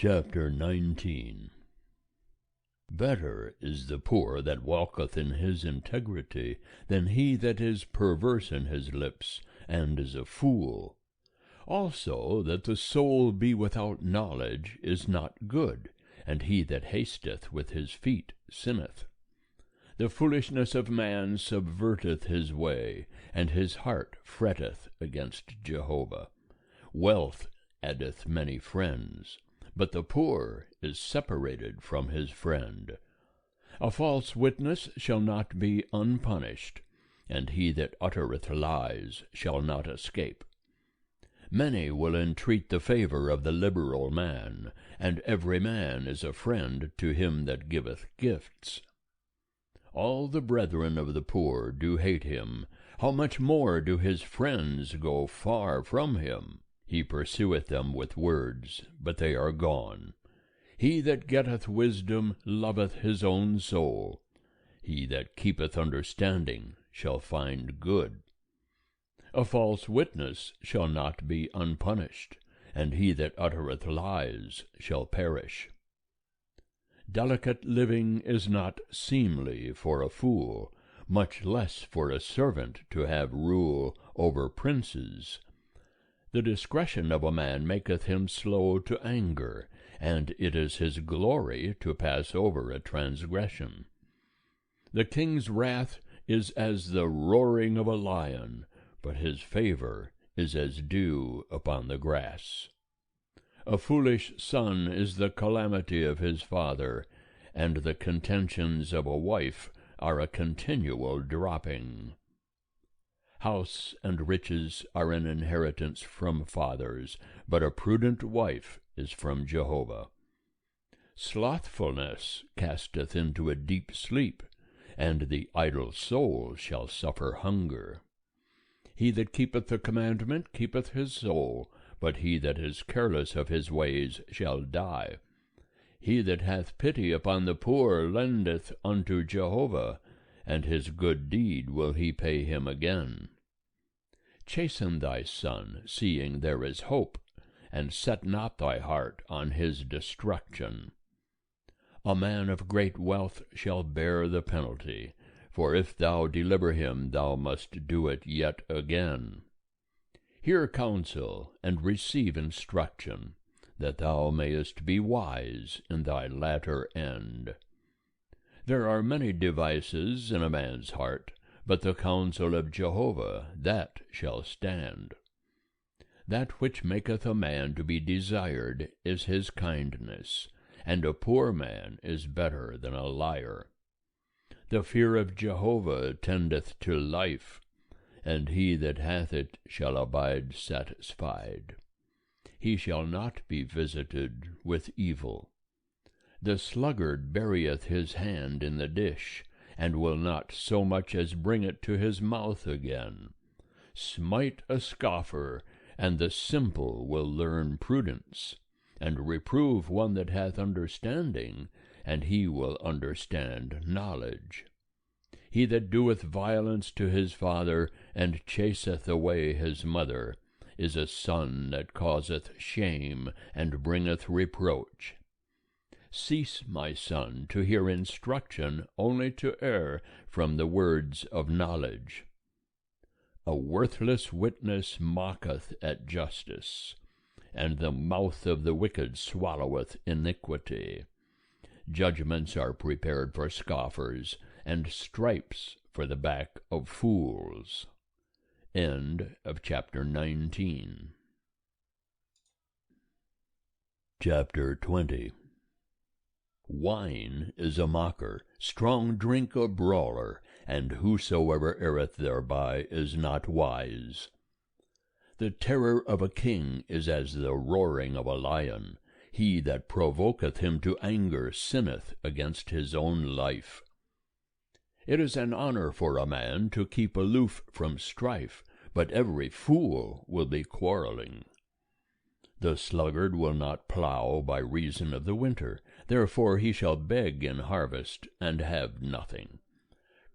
Chapter 19. Better is the poor that walketh in his integrity than he that is perverse in his lips, and is a fool. Also that the soul be without knowledge is not good, and he that hasteth with his feet sinneth. The foolishness of man subverteth his way, and his heart fretteth against Jehovah. Wealth addeth many friends, but the poor is separated from his friend. A false witness shall not be unpunished, and he that uttereth lies shall not escape. Many will entreat the favour of the liberal man, and every man is a friend to him that giveth gifts. All the brethren of the poor do hate him. How much more do his friends go far from him? He pursueth them with words, but they are gone. He that getteth wisdom loveth his own soul. He that keepeth understanding shall find good. A false witness shall not be unpunished, and he that uttereth lies shall perish. Delicate living is not seemly for a fool, much less for a servant to have rule over princes. The discretion of a man maketh him slow to anger, and it is his glory to pass over a transgression. The king's wrath is as the roaring of a lion, but his favour is as dew upon the grass. A foolish son is the calamity of his father, and the contentions of a wife are a continual dropping. House and riches are an inheritance from fathers, but a prudent wife is from Jehovah. Slothfulness casteth into a deep sleep, and the idle soul shall suffer hunger. He that keepeth the commandment keepeth his soul, but he that is careless of his ways shall die. He that hath pity upon the poor lendeth unto Jehovah, and his good deed will he pay him again. Chasten thy son, seeing there is hope, and set not thy heart on his destruction. A man of great wealth shall bear the penalty, for if thou deliver him, thou must do it yet again. Hear counsel, and receive instruction, that thou mayest be wise in thy latter end. There are many devices in a man's heart, but the counsel of Jehovah, that shall stand. That which maketh a man to be desired is his kindness, and a poor man is better than a liar. The fear of Jehovah tendeth to life, and he that hath it shall abide satisfied. He shall not be visited with evil. The sluggard burieth his hand in the dish, and will not so much as bring it to his mouth again. Smite a scoffer, and the simple will learn prudence, and reprove one that hath understanding, and he will understand knowledge. He that doeth violence to his father, and chaseth away his mother, is a son that causeth shame, and bringeth reproach. Cease, my son, to hear instruction, only to err from the words of knowledge. A worthless witness mocketh at justice, and the mouth of the wicked swalloweth iniquity. Judgments are prepared for scoffers, and stripes for the back of fools. End of chapter 19. Chapter 20. Wine is a mocker, strong drink a brawler, and whosoever erreth thereby is not wise. The terror of a king is as the roaring of a lion. He that provoketh him to anger sinneth against his own life. It is an honor for a man to keep aloof from strife, but every fool will be quarreling. The sluggard will not plough by reason of the winter, therefore he shall beg in harvest, and have nothing.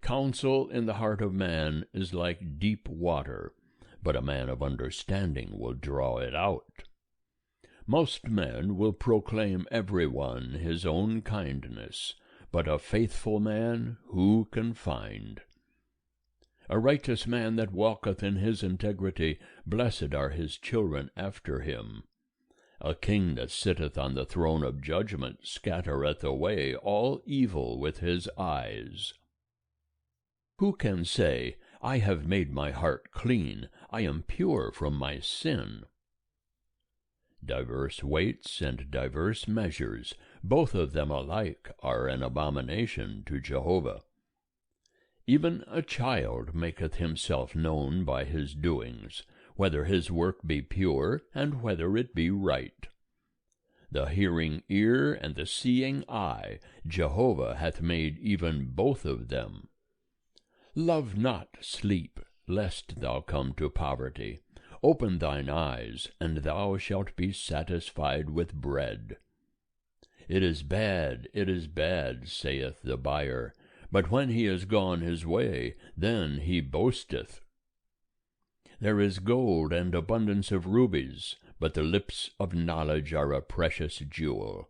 Counsel in the heart of man is like deep water, but a man of understanding will draw it out. Most men will proclaim every one his own kindness, but a faithful man who can find? A righteous man that walketh in his integrity, blessed are his children after him. A king that sitteth on the throne of judgment scattereth away all evil with his eyes. Who can say, I have made my heart clean, I am pure from my sin? Diverse weights and diverse measures, both of them alike, are an abomination to Jehovah. Even a child maketh himself known by his doings, whether his work be pure, and whether it be right. The hearing ear and the seeing eye, Jehovah hath made even both of them. Love not sleep, lest thou come to poverty. Open thine eyes, and thou shalt be satisfied with bread. It is bad, saith the buyer, but when he is gone his way, then he boasteth. There is gold and abundance of rubies, but the lips of knowledge are a precious jewel.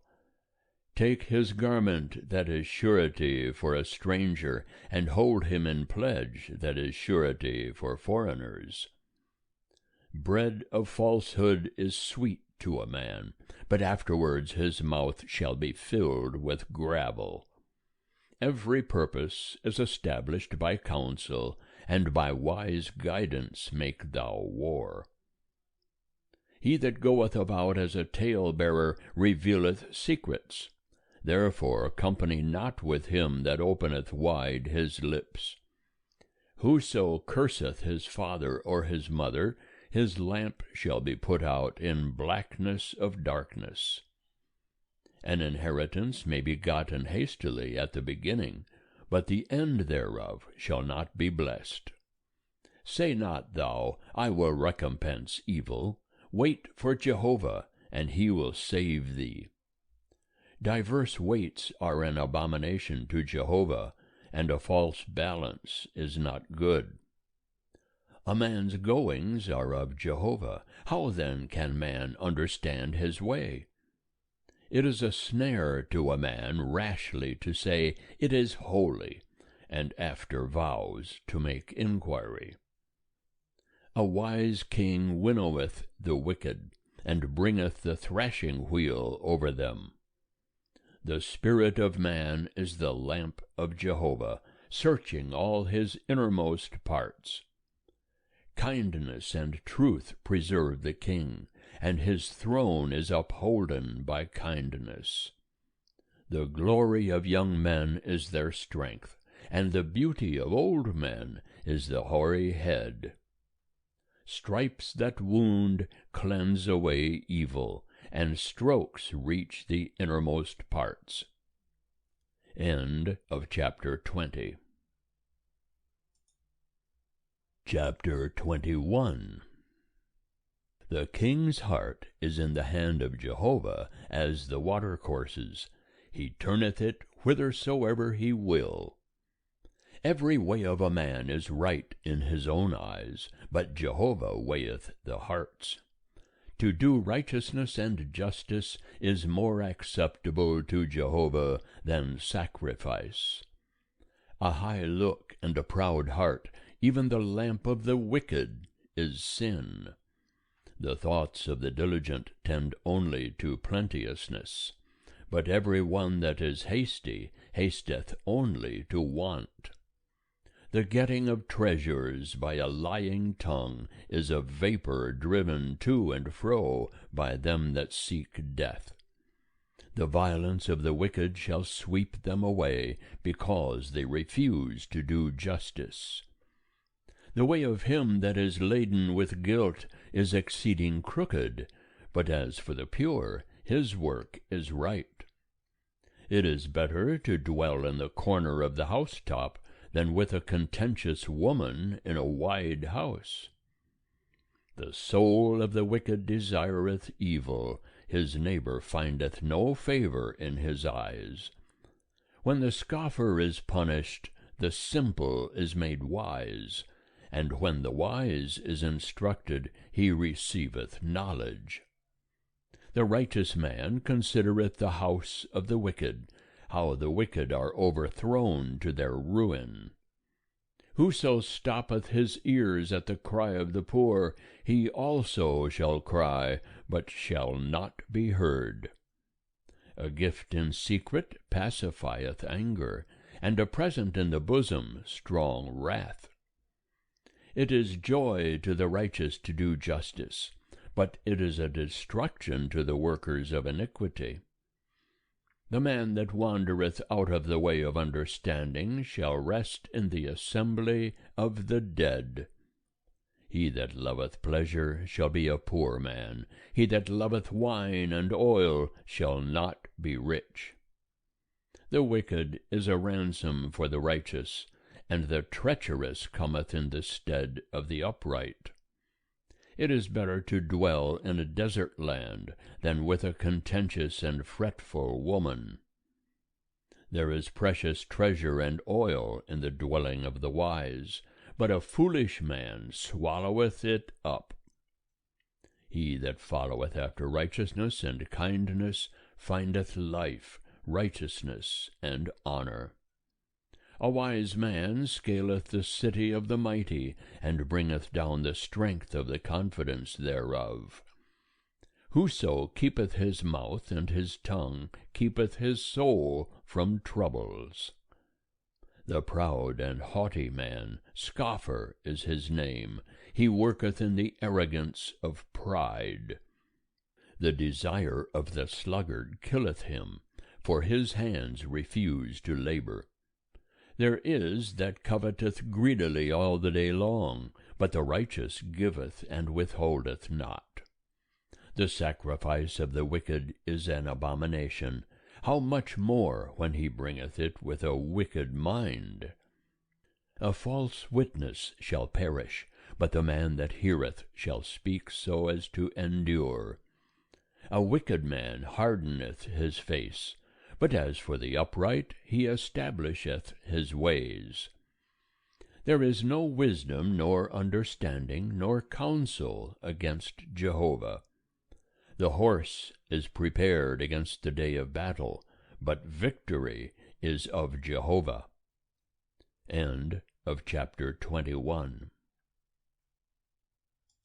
Take his garment that is surety for a stranger, and hold him in pledge that is surety for foreigners. Bread of falsehood is sweet to a man, but afterwards his mouth shall be filled with gravel. Every purpose is established by counsel, and by wise guidance make thou war. He that goeth about as a talebearer revealeth secrets. Therefore company not with him that openeth wide his lips. Whoso curseth his father or his mother, his lamp shall be put out in blackness of darkness. An inheritance may be gotten hastily at the beginning, but the end thereof shall not be blessed. Say not thou, I will recompense evil. Wait for Jehovah, and he will save thee. Diverse weights are an abomination to Jehovah, and a false balance is not good. A man's goings are of Jehovah. How then can man understand his way? It is a snare to a man rashly to say, It is holy, and after vows to make inquiry. A wise king winnoweth the wicked, and bringeth the thrashing wheel over them. The spirit of man is the lamp of Jehovah, searching all his innermost parts. Kindness and truth preserve the king, and his throne is upholden by kindness. The glory of young men is their strength, and the beauty of old men is the hoary head. Stripes that wound cleanse away evil, and strokes reach the innermost parts. End of chapter 20. Chapter 21. The king's heart is in the hand of Jehovah as the watercourses. He turneth it whithersoever he will. Every way of a man is right in his own eyes, but Jehovah weigheth the hearts. To do righteousness and justice is more acceptable to Jehovah than sacrifice. A high look and a proud heart, even the lamp of the wicked, is sin. The thoughts of the diligent tend only to plenteousness, but every one that is hasty hasteth only to want. The getting of treasures by a lying tongue is a vapor driven to and fro by them that seek death. The violence of the wicked shall sweep them away, because they refuse to do justice. The way of him that is laden with guilt is exceeding crooked, but as for the pure, his work is right. It is better to dwell in the corner of the housetop than with a contentious woman in a wide house. The soul of the wicked desireth evil, his neighbor findeth no favor in his eyes. When the scoffer is punished, the simple is made wise, and when the wise is instructed, he receiveth knowledge. The righteous man considereth the house of the wicked, how the wicked are overthrown to their ruin. Whoso stoppeth his ears at the cry of the poor, he also shall cry, but shall not be heard. A gift in secret pacifieth anger, and a present in the bosom strong wrath. It is joy to the righteous to do justice, but it is a destruction to the workers of iniquity. The man that wandereth out of the way of understanding shall rest in the assembly of the dead. He that loveth pleasure shall be a poor man. He that loveth wine and oil shall not be rich. The wicked is a ransom for the righteous, and the treacherous cometh in the stead of the upright. It is better to dwell in a desert land than with a contentious and fretful woman. There is precious treasure and oil in the dwelling of the wise, but a foolish man swalloweth it up. He that followeth after righteousness and kindness findeth life, righteousness, and honor. A wise man scaleth the city of the mighty, and bringeth down the strength of the confidence thereof. Whoso keepeth his mouth and his tongue keepeth his soul from troubles. The proud and haughty man, scoffer is his name. He worketh in the arrogance of pride. The desire of the sluggard killeth him, for his hands refuse to labor. There is that coveteth greedily all the day long, but the righteous giveth and withholdeth not. The sacrifice of the wicked is an abomination. How much more when he bringeth it with a wicked mind? A false witness shall perish, but the man that heareth shall speak so as to endure. A wicked man hardeneth his face, but as for the upright, he establisheth his ways. There is no wisdom, nor understanding, nor counsel against Jehovah. The horse is prepared against the day of battle, but victory is of Jehovah. End of chapter 21.